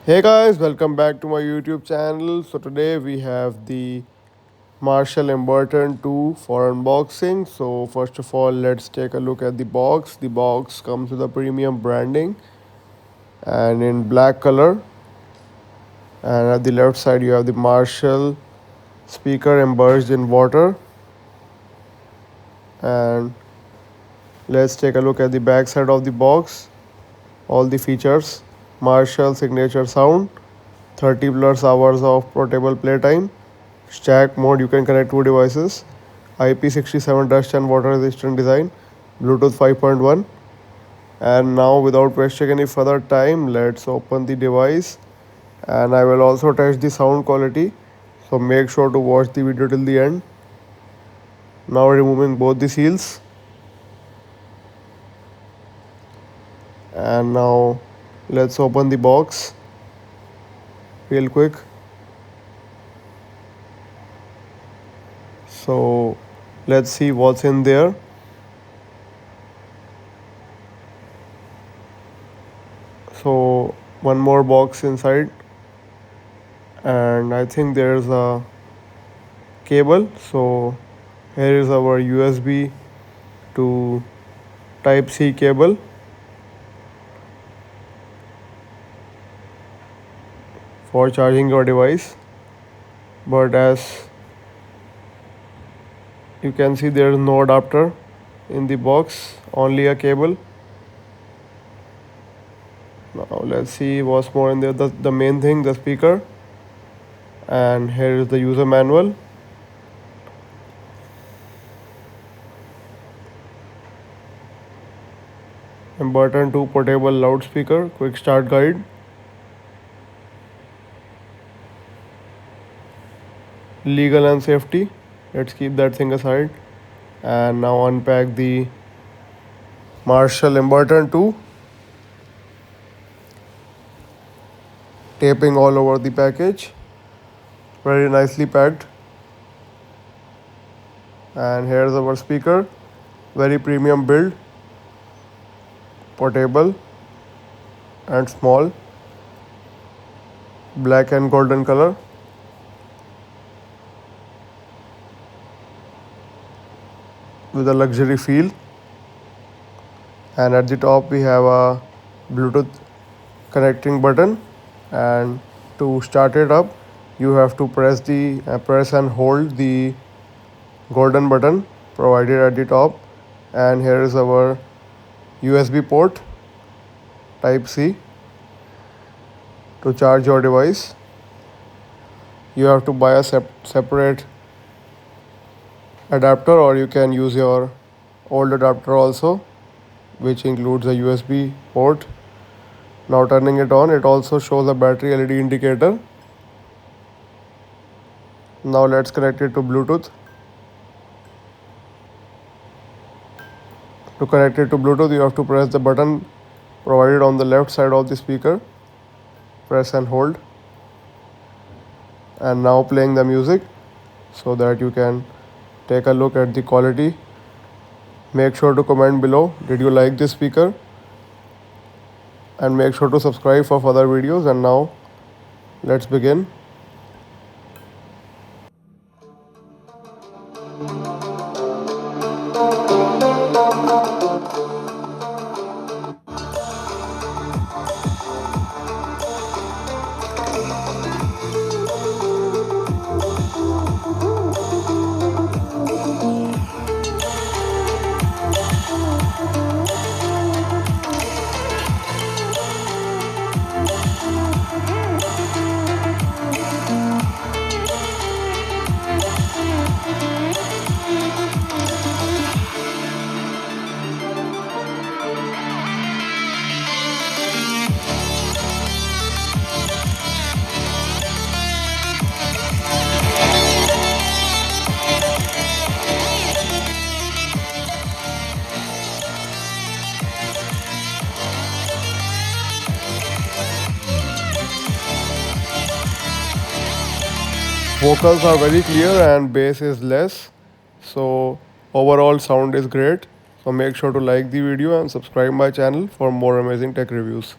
Hey guys, welcome back to my YouTube channel. So today we have the Marshall Emberton 2 for unboxing. So first of all, let's take a look at the box. The box comes with a premium branding and in black color. And at the left side you have the Marshall speaker immersed in water. And let's take a look at the back side of the box. All the features: Marshall signature sound, 30 plus hours of portable playtime, stack mode, you can connect two devices, IP67 dust and water resistant design, Bluetooth 5.1. And now without wasting any further time, let's open the device and I will also test the sound quality. So make sure to watch the video till the end. Now removing both the seals, and now let's open the box real quick. So let's see what's in there. So one more box inside, and I think there's a cable. So here is our USB to type C cable. For charging your device, but as you can see there is no adapter in the box, only a cable. Now let's see what's more in there. The main thing, the speaker, and here is the user manual. Emberton 2 portable loudspeaker, quick start guide. Legal and safety, let's keep that thing aside. And now unpack the Marshall Emberton 2. Taping all over the package, very nicely packed. And here's our speaker, very premium build, portable and small, black and golden color. With a luxury feel, and at the top we have a Bluetooth connecting button, and to start it up you have to press and hold the golden button provided at the top. And here is our USB port type C to charge your device. You have to buy a separate adapter, or you can use your old adapter also, which includes a USB port. Now turning it on, it also shows a battery LED indicator. Now let's connect it to Bluetooth. To connect it to Bluetooth, you have to press the button provided on the left side of the speaker. Press and hold. And now playing the music so that you can take a look at the quality. Make sure to comment below, did you like this speaker? And make sure to subscribe for further videos. And now let's begin. Vocals are very clear and bass is less, so overall sound is great. So make sure to like the video and subscribe my channel for more amazing tech reviews.